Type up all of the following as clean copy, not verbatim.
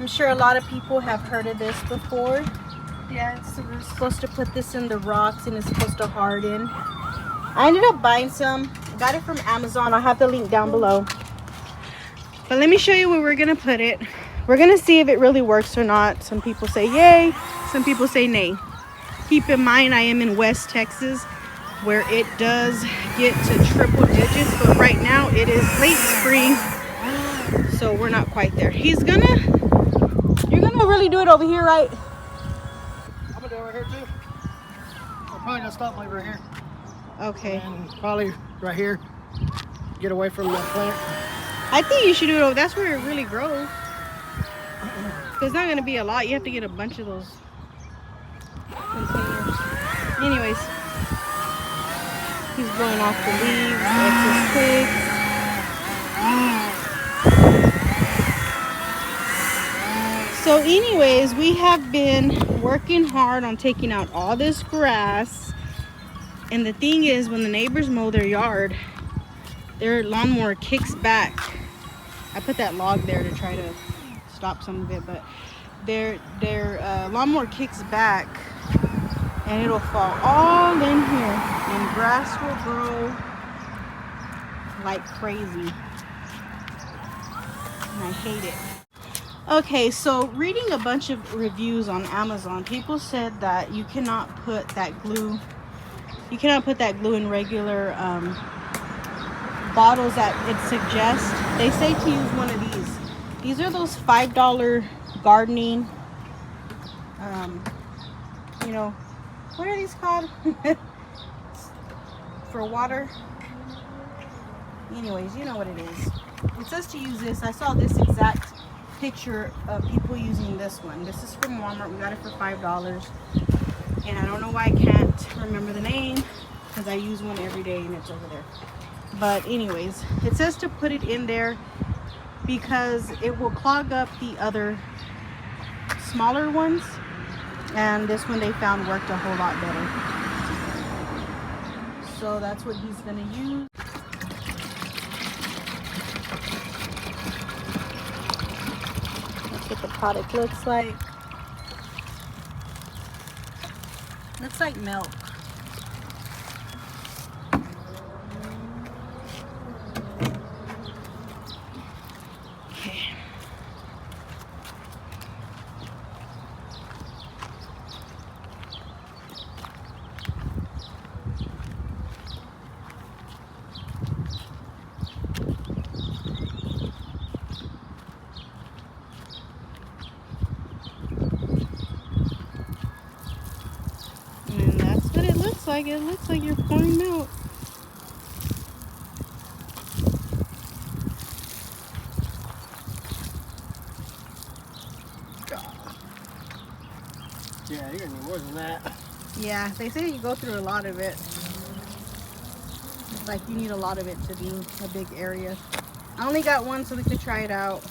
I'm sure a lot of people have heard of this before. Yeah, We're supposed to put this in the rocks and it's supposed to harden. I ended up buying some. I got it from Amazon. I'll have the link down below. But let me show you where we're gonna put it. We're gonna see if it really works or not. Some people say yay, some people say nay. Keep in mind I am in West Texas where it does get to triple digits, but right now it is late spring, so we're not quite there. You're gonna really do it over here, right? I'm gonna do it right here too. I'm probably gonna stop like right here. Okay. And probably right here. Get away from that plant. I think you should do it over. That's where it really grows. There's not gonna be a lot. You have to get a bunch of those containers. Anyways, he's blowing off the leaves, excess twigs. So anyways, we have been working hard on taking out all this grass. And the thing is, when the neighbors mow their yard, their lawnmower kicks back. I put that log there to try to stop some of it, but their lawnmower kicks back and it'll fall all in here and grass will grow like crazy. And I hate it. Okay, so reading a bunch of reviews on Amazon, people said that you cannot put that glue in regular bottles that it suggests. They say to use one of these. These are those $5 gardening, you know, what are these called? For water. Anyways, you know what it is. It says to use this. I saw this exact picture of people using this one. This is from Walmart. We got it for $5. And I don't know why I can't remember the name because I use one every day and it's over there. But anyways, it says to put it in there because it will clog up the other smaller ones, and this one they found worked a whole lot better. So that's what he's gonna use. That's what the product looks like. Looks like milk. And that's what it looks like. It looks like you're pouring milk. Yeah, you're gonna need more than that. Yeah, they say you go through a lot of it. It's like you need a lot of it to do a big area. I only got one so we could try it out.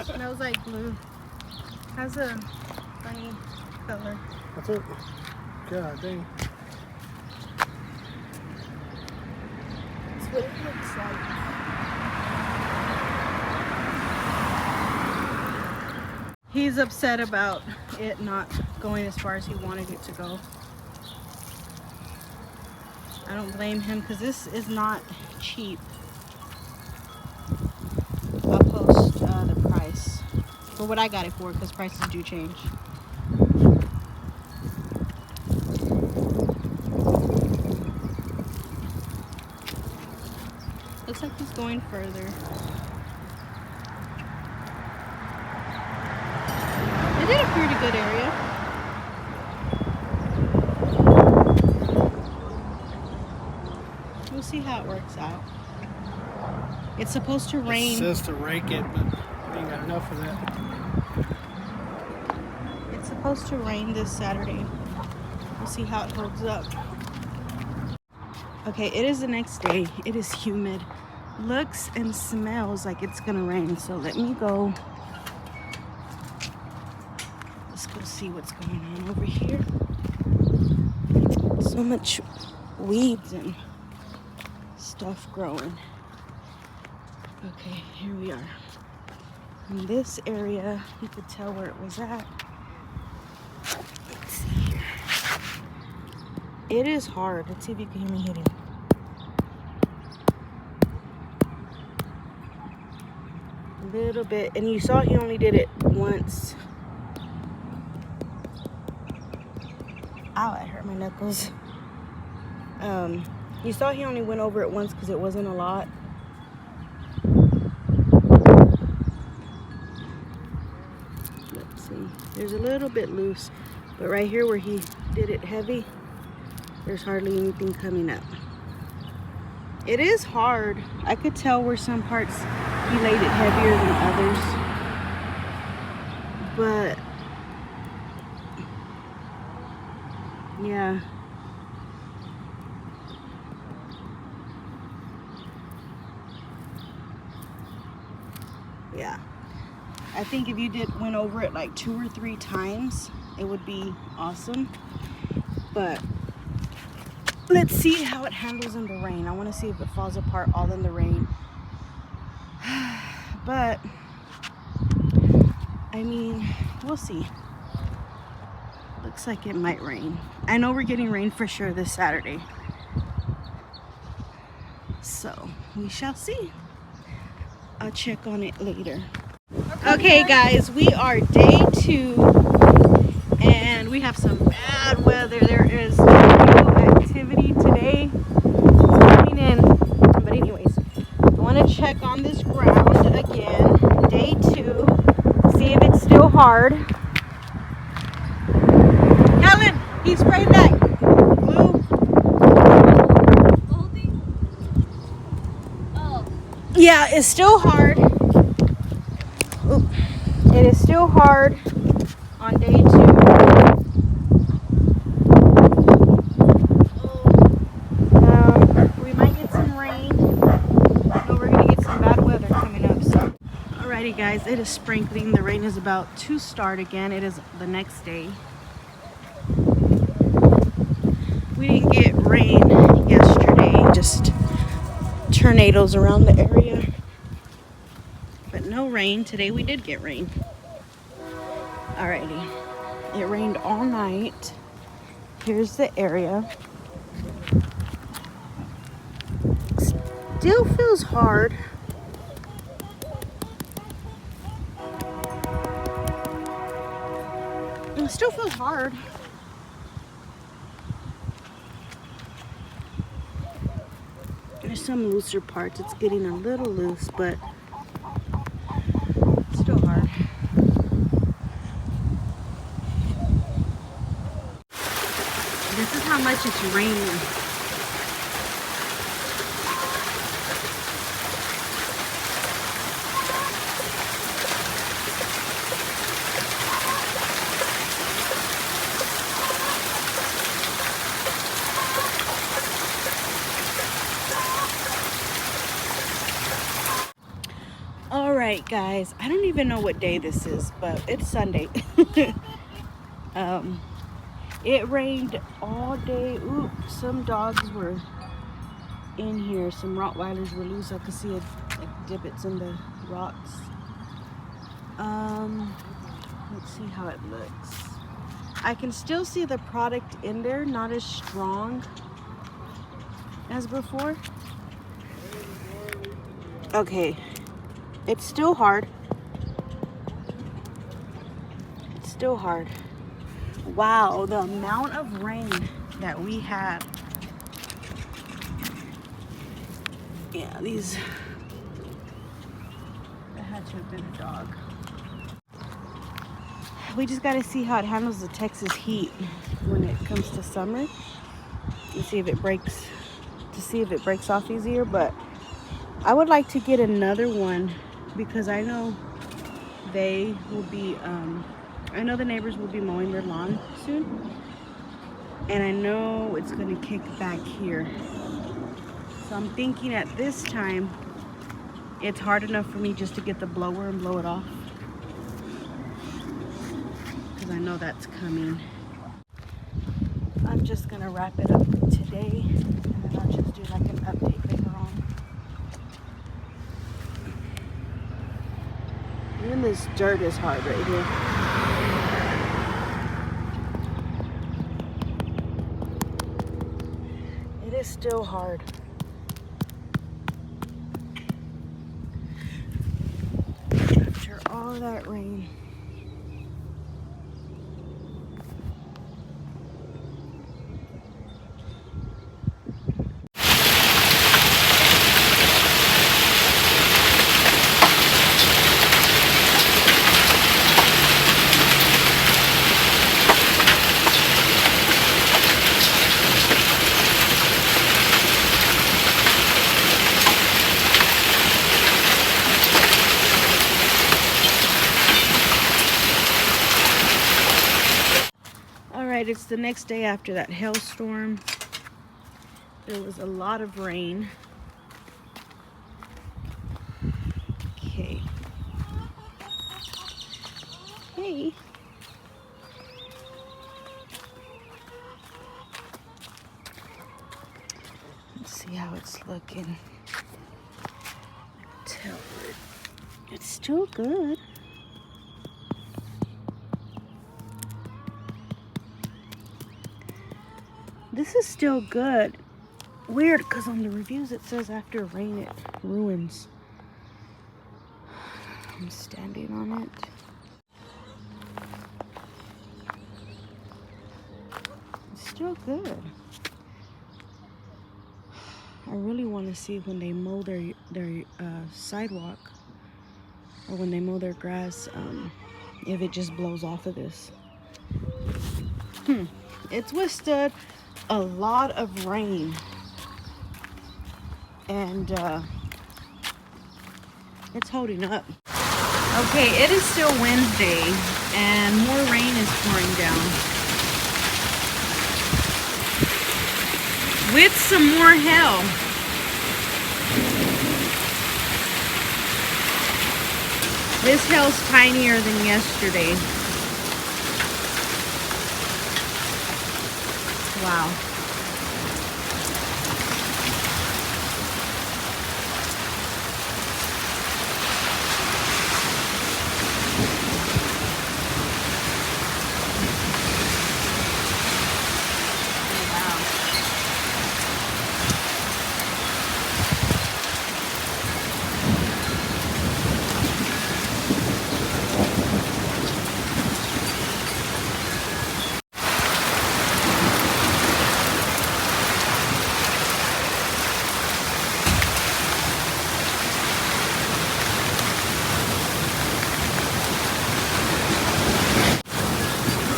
Smells like glue. Has a funny color. That's it. God dang. That's what it looks like. He's upset about it not going as far as he wanted it to go. I don't blame him because this is not cheap. I'll post the price for what I got it for because prices do change. Looks like he's going further. I did a pretty good area. We'll see how it works out. It's supposed to rain. It says to rake it, but we ain't got enough of that. It's supposed to rain this Saturday. We'll see how it holds up. Okay, it is the next day. It is humid. Looks and smells like it's gonna rain. So let me go. Let's go see what's going on over here. So much weeds and stuff growing. Okay, here we are. In this area, you could tell where it was at. Let's see here. It is hard. Let's see if you can hear me hitting. A little bit, and you saw he only did it once. Ow, I hurt my knuckles. You saw he only went over it once because it wasn't a lot. Let's see. There's a little bit loose, but right here where he did it heavy, there's hardly anything coming up. It is hard. I could tell where some parts he laid it heavier than others, but yeah. Yeah. I think if you went over it like 2 or 3 times, it would be awesome. But let's see how it handles in the rain. I want to see if it falls apart all in the rain. But I mean, we'll see. Looks like it might rain. I know we're getting rain for sure this Saturday. So we shall see. I'll check on it later. Okay guys, we are day 2 and we have some bad weather. There is no activity today coming in. But anyways, I want to check on this ground again. Day 2. See if it's still hard. Helen, he sprayed that glue. Oh. Yeah, it's still hard. Ooh. It is still hard on day 2. We might get some rain. No, we're gonna get some bad weather coming up. So, alrighty, guys, it is sprinkling. The rain is about to start again. It is the next day. We didn't get rain yesterday, just tornadoes around the area. But no rain. Today we did get rain. Alrighty. It rained all night. Here's the area. Still feels hard. It still feels hard. There's some looser parts. It's getting a little loose, but still hard. This is how much it's raining. Alright guys, I don't even know what day this is, but it's Sunday. It rained all day. Ooh, some dogs were in here. Some Rottweilers were loose. I could see like divots in the rocks. Let's see how it looks. I can still see the product in there, not as strong as before. Okay, it's still hard. It's still hard. Wow, the amount of rain that we had. Yeah, these, that had to have been a dog. We just got to see how it handles the Texas heat when it comes to summer. And see if it breaks, off easier. But I would like to get another one because I know they will be, I know the neighbors will be mowing their lawn soon. And I know it's going to kick back here. So I'm thinking at this time, it's hard enough for me just to get the blower and blow it off. Because I know that's coming. I'm just going to wrap it up today. And then I'll just do like an update later on. Even this dirt is hard right here. It is still hard. After all that rain. It's the next day after that hailstorm. There was a lot of rain. Okay. Hey. Let's see how it's looking. Tell it. It's still good. This is still good. Weird, because on the reviews it says after rain it ruins. I'm standing on it. It's still good. I really want to see when they mow their sidewalk, or when they mow their grass, if it just blows off of this. It's withstood a lot of rain, and it's holding up. Okay, it is still Wednesday and more rain is pouring down with some more hail. This hail's tinier than yesterday. Wow.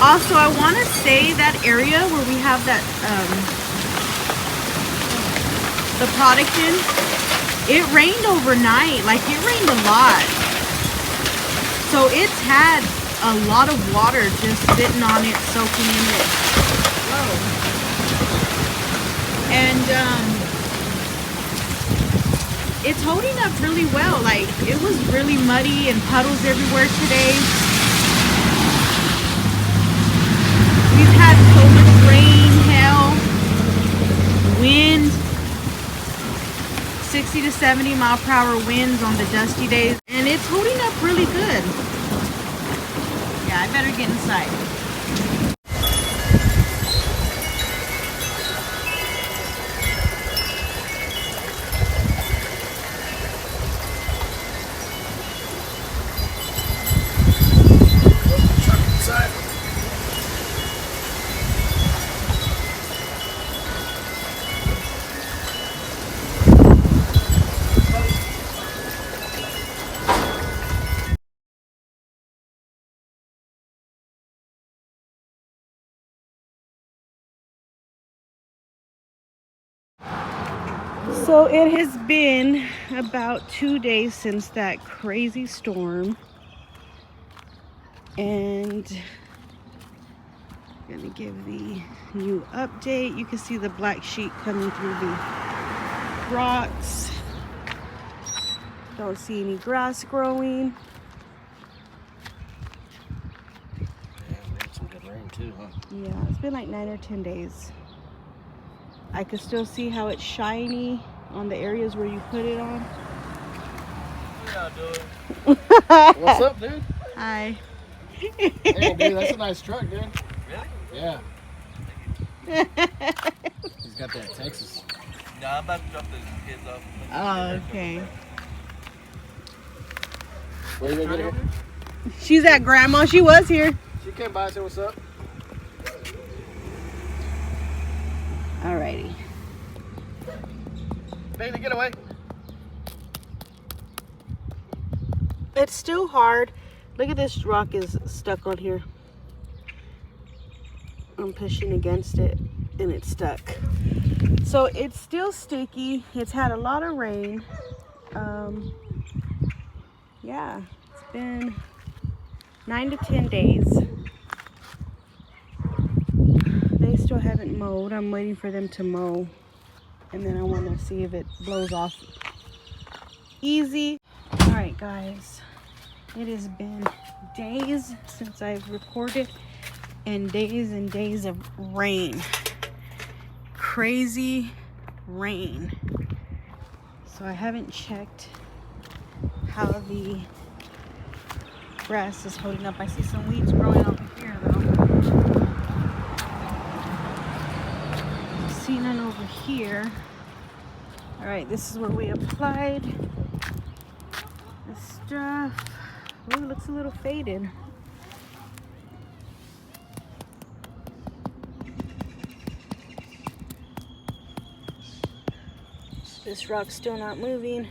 Also, I want to say that area where we have that, the product in, it rained overnight. Like, it rained a lot. So it's had a lot of water just sitting on it, soaking in it. Whoa. And, it's holding up really well. Like, it was really muddy and puddles everywhere today. We've had so much rain, hail, wind, 60 to 70 mile per hour winds on the dusty days, and it's holding up really good. Yeah, I better get inside. So it has been about 2 days since that crazy storm, and I'm gonna give the new update. You can see the black sheet coming through the rocks. Don't see any grass growing. Yeah, we had some good rain too, huh? Yeah, it's been like 9 or 10 days. I can still see how it's shiny on the areas where you put it on. Yeah. What's up, dude? Hi. Hey, dude, that's a nice truck, dude. Really? Yeah. He's got that Texas. No, I'm about to drop the kids off. Oh, okay. Where you gonna get her? She's at grandma. She was here. She came by and said, what's up? Alrighty. Bailey, get away. It's still hard. Look at this rock is stuck on here. I'm pushing against it and it's stuck. So it's still sticky. It's had a lot of rain. Yeah, it's been 9 to 10 days. They still haven't mowed. I'm waiting for them to mow. And then I want to see if it blows off easy. All right, guys. It has been days since I've recorded and days of rain. Crazy rain. So I haven't checked how the grass is holding up. I see some weeds growing over here though. See none over here. All right, this is where we applied the stuff. Oh, it looks a little faded. This rock's still not moving.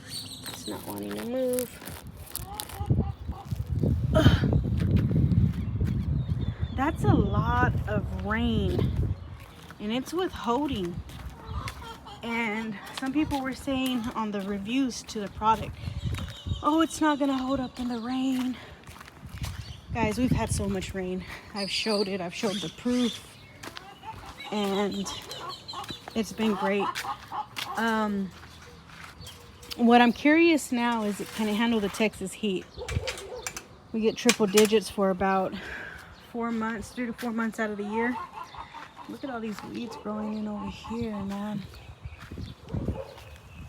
It's not wanting to move. Ugh. That's a lot of rain, and it's withholding. And some people were saying on the reviews to the product, oh, it's not gonna hold up in the rain. Guys, we've had so much rain. I've showed it. I've showed the proof, and it's been great. What I'm curious now is, can it handle the Texas heat? We get triple digits for about 4 months, 3 to 4 months out of the year. Look at all these weeds growing in over here, man.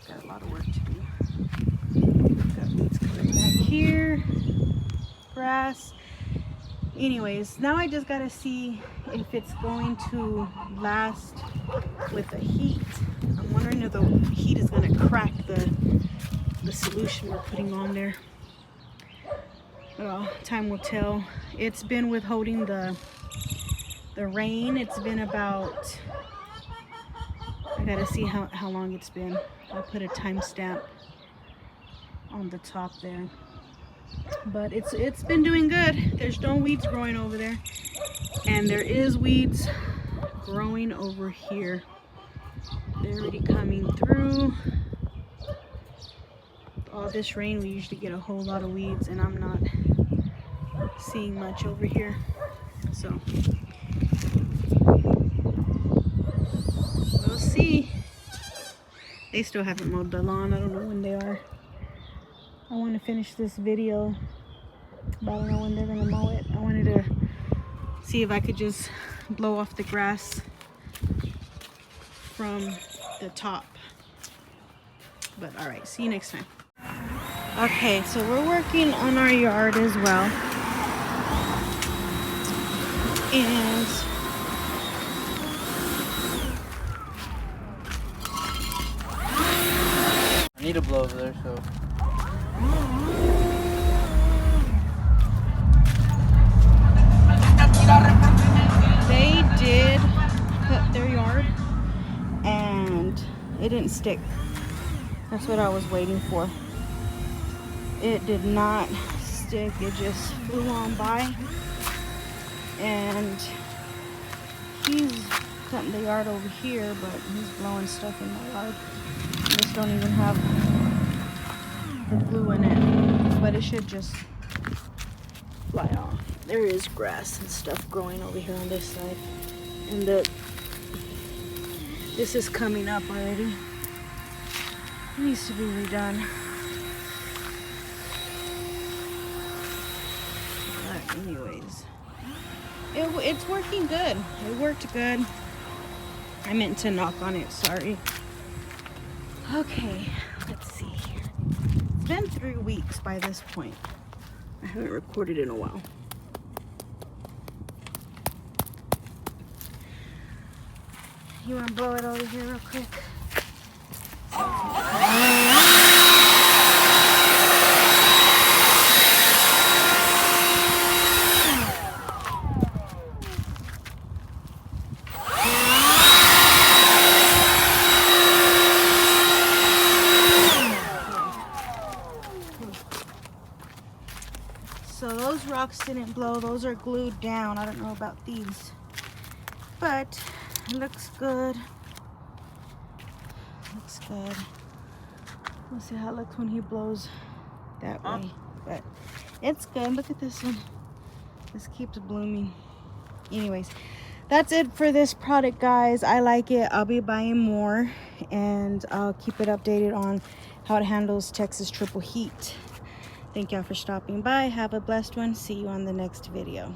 Got a lot of work to do. Got weeds coming back here. Grass. Anyways, now I just gotta see if it's going to last with the heat. I'm wondering if the heat is gonna crack the solution we're putting on there. Well, time will tell. It's been withholding the rain. It's been about, I gotta see how long it's been. I'll put a timestamp on the top there. But it's been doing good. There's no weeds growing over there, and there is weeds growing over here. They're already coming through. With all this rain, we usually get a whole lot of weeds, and I'm not seeing much over here. So we'll see. They still haven't mowed the lawn. I don't know when they are. I want to finish this video, but I don't know when they're gonna mow it. I wanted to see if I could just blow off the grass from the top. But all right, see you next time. Okay, so we're working on our yard as well. And I need to blow over there, so. they did cut their yard and it didn't stick. That's what I was waiting for. It did not stick. It just flew on by. And he's cutting the yard over here, but he's blowing stuff in my yard. This don't even have the glue in it, but it should just fly off. There is grass and stuff growing over here on this side, and this is coming up already. It needs to be redone. But anyways, it's working good. It worked good. I meant to knock on it, sorry. Okay, let's see here. It's been 3 weeks by this point. I haven't recorded in a while. You want to blow it over here real quick? So those rocks didn't blow. Those are glued down. I don't know about these, but it looks good. Looks good. We'll see how it looks when he blows that way, but it's good. Look at this one. This keeps blooming. Anyways, that's it for this product, guys. I like it. I'll be buying more, and I'll keep it updated on how it handles Texas triple heat. Thank y'all for stopping by. Have a blessed one. See you on the next video.